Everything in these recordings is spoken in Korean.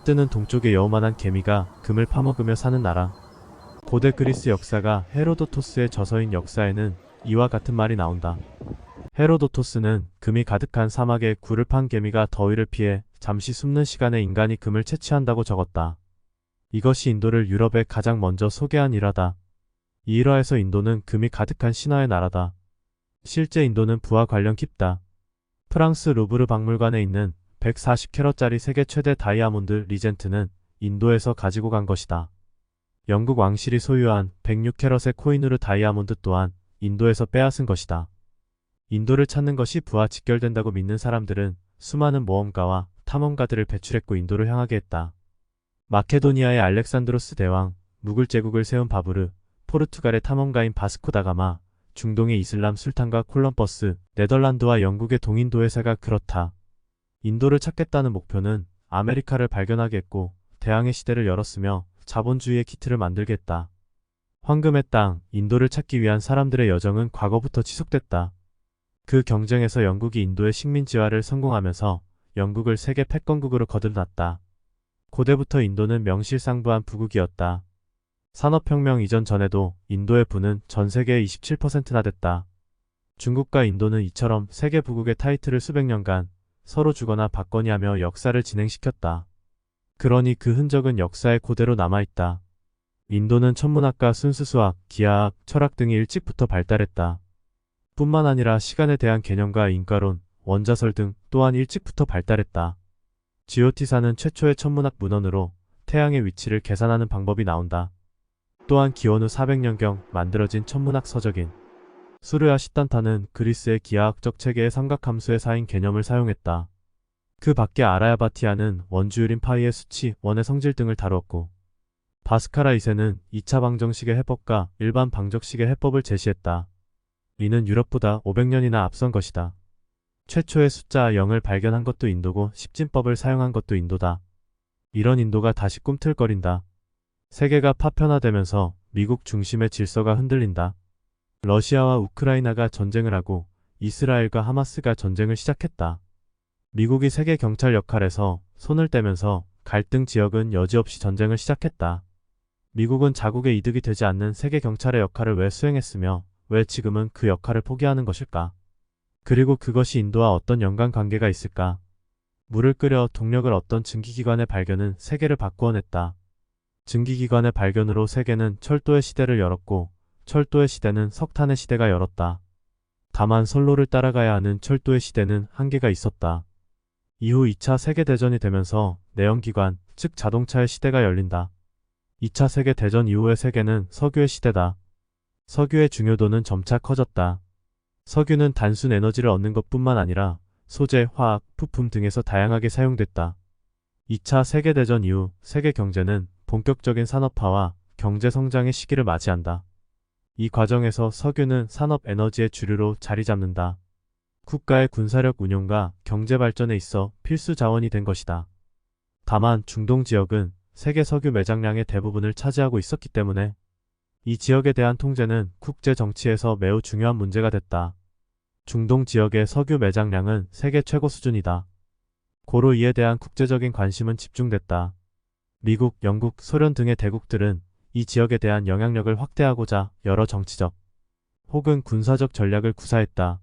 뜨는 동쪽의 여우만한 개미가 금을 파먹으며 사는 나라. 고대 그리스 역사가 헤로도토스의 저서인 역사에는 이와 같은 말이 나온다. 헤로도토스는 금이 가득한 사막에 굴을 판 개미가 더위를 피해 잠시 숨는 시간에 인간이 금을 채취한다고 적었다. 이것이 인도를 유럽에 가장 먼저 소개한 일화다. 이 일화에서 인도는 금이 가득한 신화의 나라다. 실제 인도는 부와 관련 깊다. 프랑스 루브르 박물관에 있는 140캐럿짜리 세계 최대 다이아몬드 리젠트는 인도에서 가지고 간 것이다. 영국 왕실이 소유한 106캐럿의 코이누르 다이아몬드 또한 인도에서 빼앗은 것이다. 인도를 찾는 것이 부와 직결된다고 믿는 사람들은 수많은 모험가와 탐험가들을 배출했고 인도를 향하게 했다. 마케도니아의 알렉산드로스 대왕, 무굴 제국을 세운 바브르, 포르투갈의 탐험가인 바스코 다가마, 중동의 이슬람 술탄과 콜럼버스, 네덜란드와 영국의 동인도회사가 그렇다. 인도를 찾겠다는 목표는 아메리카를 발견하게 했고 대항해 시대를 열었으며 자본주의의 키트를 만들겠다. 황금의 땅, 인도를 찾기 위한 사람들의 여정은 과거부터 지속됐다. 그 경쟁에서 영국이 인도의 식민지화를 성공하면서 영국을 세계 패권국으로 거듭났다. 고대부터 인도는 명실상부한 부국이었다. 산업혁명 이전 전에도 인도의 부는 전 세계의 27%나 됐다. 중국과 인도는 이처럼 세계 부국의 타이틀을 수백 년간 서로 주거나 받거니 하며 역사를 진행시켰다. 그러니 그 흔적은 역사에 그대로 남아있다. 인도는 천문학과 순수수학, 기하학, 철학 등이 일찍부터 발달했다. 뿐만 아니라 시간에 대한 개념과 인과론, 원자설 등 또한 일찍부터 발달했다. 지오티사는 최초의 천문학 문헌으로 태양의 위치를 계산하는 방법이 나온다. 또한 기원 후 400년경 만들어진 천문학 서적인 수르야 시탄타는 그리스의 기하학적 체계의 삼각함수의 사인 개념을 사용했다. 그 밖에 아라야바티아는 원주율인 파이의 수치, 원의 성질 등을 다루었고 바스카라 2세는 2차 방정식의 해법과 일반 방정식의 해법을 제시했다. 이는 유럽보다 500년이나 앞선 것이다. 최초의 숫자 0을 발견한 것도 인도고 십진법을 사용한 것도 인도다. 이런 인도가 다시 꿈틀거린다. 세계가 파편화되면서 미국 중심의 질서가 흔들린다. 러시아와 우크라이나가 전쟁을 하고 이스라엘과 하마스가 전쟁을 시작했다. 미국이 세계 경찰 역할에서 손을 떼면서 갈등 지역은 여지없이 전쟁을 시작했다. 미국은 자국의 이득이 되지 않는 세계 경찰의 역할을 왜 수행했으며 왜 지금은 그 역할을 포기하는 것일까? 그리고 그것이 인도와 어떤 연관관계가 있을까? 물을 끓여 동력을 얻던 증기기관의 발견은 세계를 바꾸어냈다. 증기기관의 발견으로 세계는 철도의 시대를 열었고 철도의 시대는 석탄의 시대가 열었다. 다만 선로를 따라가야 하는 철도의 시대는 한계가 있었다. 이후 2차 세계대전이 되면서 내연기관, 즉 자동차의 시대가 열린다. 2차 세계대전 이후의 세계는 석유의 시대다. 석유의 중요도는 점차 커졌다. 석유는 단순 에너지를 얻는 것뿐만 아니라 소재, 화학, 부품 등에서 다양하게 사용됐다. 2차 세계대전 이후 세계 경제는 본격적인 산업화와 경제 성장의 시기를 맞이한다. 이 과정에서 석유는 산업 에너지의 주류로 자리 잡는다. 국가의 군사력 운용과 경제 발전에 있어 필수 자원이 된 것이다. 다만 중동 지역은 세계 석유 매장량의 대부분을 차지하고 있었기 때문에 이 지역에 대한 통제는 국제 정치에서 매우 중요한 문제가 됐다. 중동 지역의 석유 매장량은 세계 최고 수준이다. 고로 이에 대한 국제적인 관심은 집중됐다. 미국, 영국, 소련 등의 대국들은 이 지역에 대한 영향력을 확대하고자 여러 정치적 혹은 군사적 전략을 구사했다.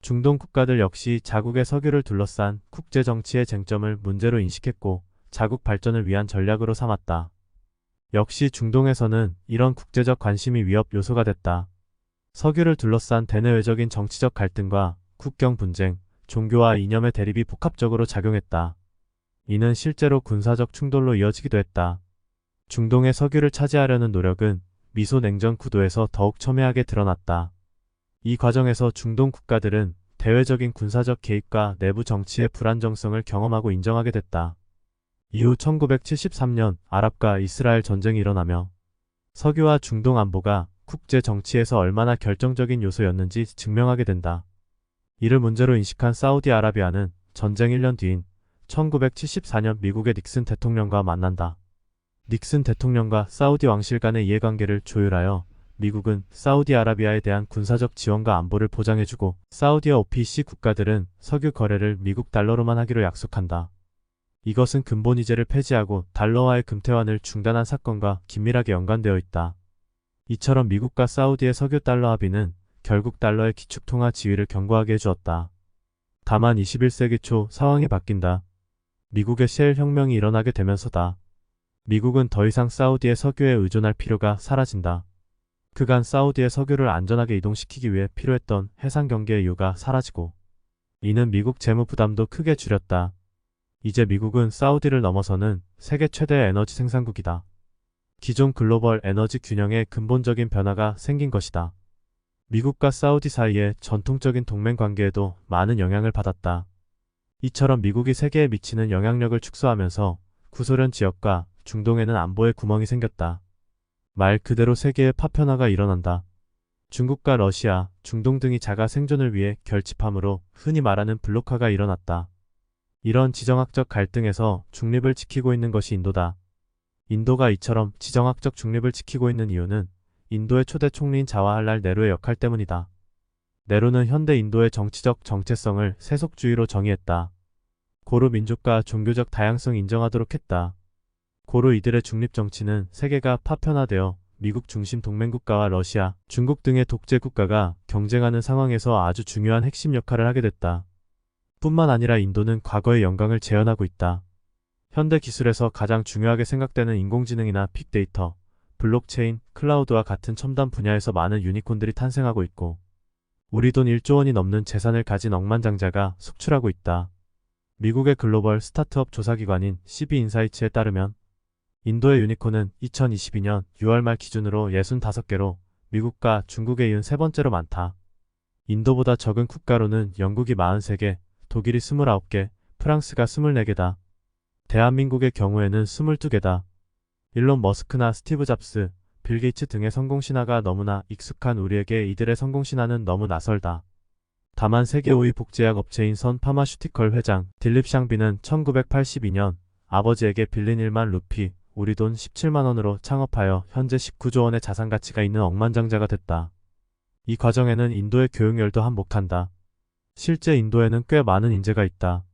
중동 국가들 역시 자국의 석유를 둘러싼 국제 정치의 쟁점을 문제로 인식했고 자국 발전을 위한 전략으로 삼았다. 역시 중동에서는 이런 국제적 관심이 위협 요소가 됐다. 석유를 둘러싼 대내외적인 정치적 갈등과 국경 분쟁, 종교와 이념의 대립이 복합적으로 작용했다. 이는 실제로 군사적 충돌로 이어지기도 했다. 중동의 석유를 차지하려는 노력은 미소 냉전 구도에서 더욱 첨예하게 드러났다. 이 과정에서 중동 국가들은 대외적인 군사적 개입과 내부 정치의 불안정성을 경험하고 인정하게 됐다. 이후 1973년 아랍과 이스라엘 전쟁이 일어나며 석유와 중동 안보가 국제 정치에서 얼마나 결정적인 요소였는지 증명하게 된다. 이를 문제로 인식한 사우디아라비아는 전쟁 1년 뒤인 1974년 미국의 닉슨 대통령과 만난다. 닉슨 대통령과 사우디 왕실 간의 이해관계를 조율하여 미국은 사우디아라비아에 대한 군사적 지원과 안보를 보장해주고 사우디와 OPEC 국가들은 석유 거래를 미국 달러로만 하기로 약속한다. 이것은 근본이제를 폐지하고 달러화의 금태환을 중단한 사건과 긴밀하게 연관되어 있다. 이처럼 미국과 사우디의 석유 달러 합의는 결국 달러의 기축통화 지위를 견고하게 해주었다. 다만 21세기 초 상황이 바뀐다. 미국의 셰일 혁명이 일어나게 되면서다. 미국은 더 이상 사우디의 석유에 의존할 필요가 사라진다. 그간 사우디의 석유를 안전하게 이동시키기 위해 필요했던 해상 경계의 이유가 사라지고, 이는 미국 재무 부담도 크게 줄였다. 이제 미국은 사우디를 넘어서는 세계 최대의 에너지 생산국이다. 기존 글로벌 에너지 균형에 근본적인 변화가 생긴 것이다. 미국과 사우디 사이의 전통적인 동맹 관계에도 많은 영향을 받았다. 이처럼 미국이 세계에 미치는 영향력을 축소하면서 구소련 지역과 중동에는 안보의 구멍이 생겼다. 말 그대로 세계의 파편화가 일어난다. 중국과 러시아, 중동 등이 자가 생존을 위해 결집함으로 흔히 말하는 블록화가 일어났다. 이런 지정학적 갈등에서 중립을 지키고 있는 것이 인도다. 인도가 이처럼 지정학적 중립을 지키고 있는 이유는 인도의 초대 총리인 자와할랄 네루의 역할 때문이다. 네루는 현대 인도의 정치적 정체성을 세속주의로 정의했다. 고루 민족과 종교적 다양성을 인정하도록 했다. 고루 이들의 중립 정치는 세계가 파편화되어 미국 중심 동맹국가와 러시아, 중국 등의 독재 국가가 경쟁하는 상황에서 아주 중요한 핵심 역할을 하게 됐다. 뿐만 아니라 인도는 과거의 영광을 재현하고 있다. 현대 기술에서 가장 중요하게 생각되는 인공지능이나 빅데이터, 블록체인, 클라우드와 같은 첨단 분야에서 많은 유니콘들이 탄생하고 있고, 우리 돈 1조 원이 넘는 재산을 가진 억만장자가 속출하고 있다. 미국의 글로벌 스타트업 조사기관인 CB인사이츠에 따르면 인도의 유니콘은 2022년 6월 말 기준으로 65개로 미국과 중국에 이은 세 번째로 많다. 인도보다 적은 국가로는 영국이 43개, 독일이 29개, 프랑스가 24개다. 대한민국의 경우에는 22개다. 일론 머스크나 스티브 잡스, 빌 게이츠 등의 성공신화가 너무나 익숙한 우리에게 이들의 성공신화는 너무 낯설다. 다만 세계 5위 복제약 업체인 선 파마슈티컬 회장 딜립 샹비는 1982년 아버지에게 빌린 1만 루피, 우리 돈 17만 원으로 창업하여 현재 19조 원의 자산 가치가 있는 억만장자가 됐다. 이 과정에는 인도의 교육열도 한몫한다. 실제 인도에는 꽤 많은 인재가 있다.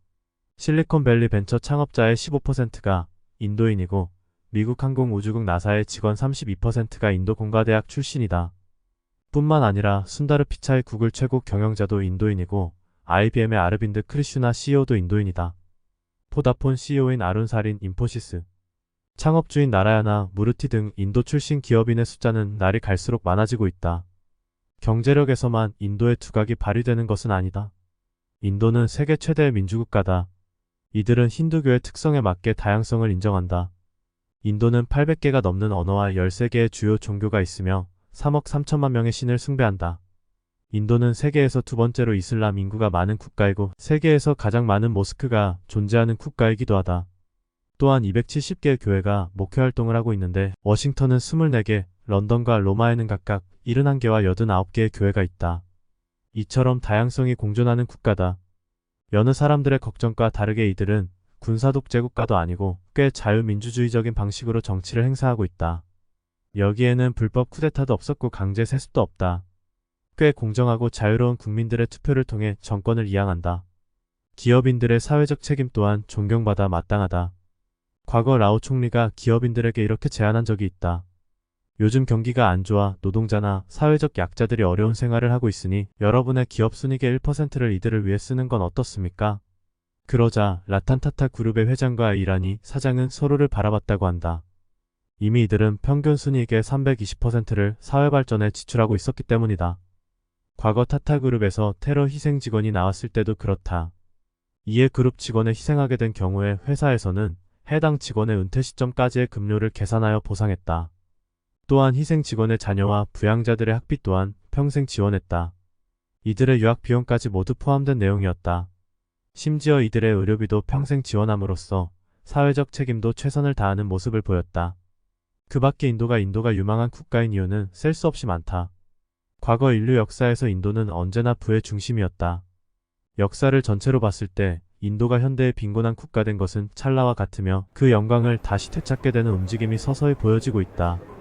실리콘밸리 벤처 창업자의 15%가 인도인이고 미국 항공우주국 나사의 직원 32%가 인도 공과대학 출신이다. 뿐만 아니라 순다르 피차이 구글 최고 경영자도 인도인이고 IBM의 아르빈드 크리슈나 CEO도 인도인이다. 포다폰 CEO인 아룬 사린 인포시스, 창업주인 나라야나 무르티 등 인도 출신 기업인의 숫자는 날이 갈수록 많아지고 있다. 경제력에서만 인도의 두각이 발휘되는 것은 아니다. 인도는 세계 최대의 민주국가다. 이들은 힌두교의 특성에 맞게 다양성을 인정한다. 인도는 800개가 넘는 언어와 13개의 주요 종교가 있으며 3억 3천만 명의 신을 숭배한다. 인도는 세계에서 두 번째로 이슬람 인구가 많은 국가이고 세계에서 가장 많은 모스크가 존재하는 국가이기도 하다. 또한 270개의 교회가 목회활동을 하고 있는데 워싱턴은 24개, 런던과 로마에는 각각 71개와 89개의 교회가 있다. 이처럼 다양성이 공존하는 국가다. 여느 사람들의 걱정과 다르게 이들은 군사독재 국가도 아니고 꽤 자유민주주의적인 방식으로 정치를 행사하고 있다. 여기에는 불법 쿠데타도 없었고 강제 세습도 없다. 꽤 공정하고 자유로운 국민들의 투표를 통해 정권을 이양한다. 기업인들의 사회적 책임 또한 존경받아 마땅하다. 과거 라오 총리가 기업인들에게 이렇게 제안한 적이 있다. 요즘 경기가 안 좋아 노동자나 사회적 약자들이 어려운 생활을 하고 있으니 여러분의 기업 순이익의 1%를 이들을 위해 쓰는 건 어떻습니까? 그러자 라탄타타 그룹의 회장과 이란이 사장은 서로를 바라봤다고 한다. 이미 이들은 평균 순이익의 320%를 사회발전에 지출하고 있었기 때문이다. 과거 타타그룹에서 테러 희생 직원이 나왔을 때도 그렇다. 이에 그룹 직원을 희생하게 된 경우에 회사에서는 해당 직원의 은퇴 시점까지의 급료를 계산하여 보상했다. 또한 희생 직원의 자녀와 부양자들의 학비 또한 평생 지원했다. 이들의 유학 비용까지 모두 포함된 내용이었다. 심지어 이들의 의료비도 평생 지원함으로써 사회적 책임도 최선을 다하는 모습을 보였다. 그 밖에 인도가 유망한 국가인 이유는 셀 수 없이 많다. 과거 인류 역사에서 인도는 언제나 부의 중심이었다. 역사를 전체로 봤을 때 인도가 현대의 빈곤한 국가 된 것은 찰나와 같으며 그 영광을 다시 되찾게 되는 움직임이 서서히 보여지고 있다.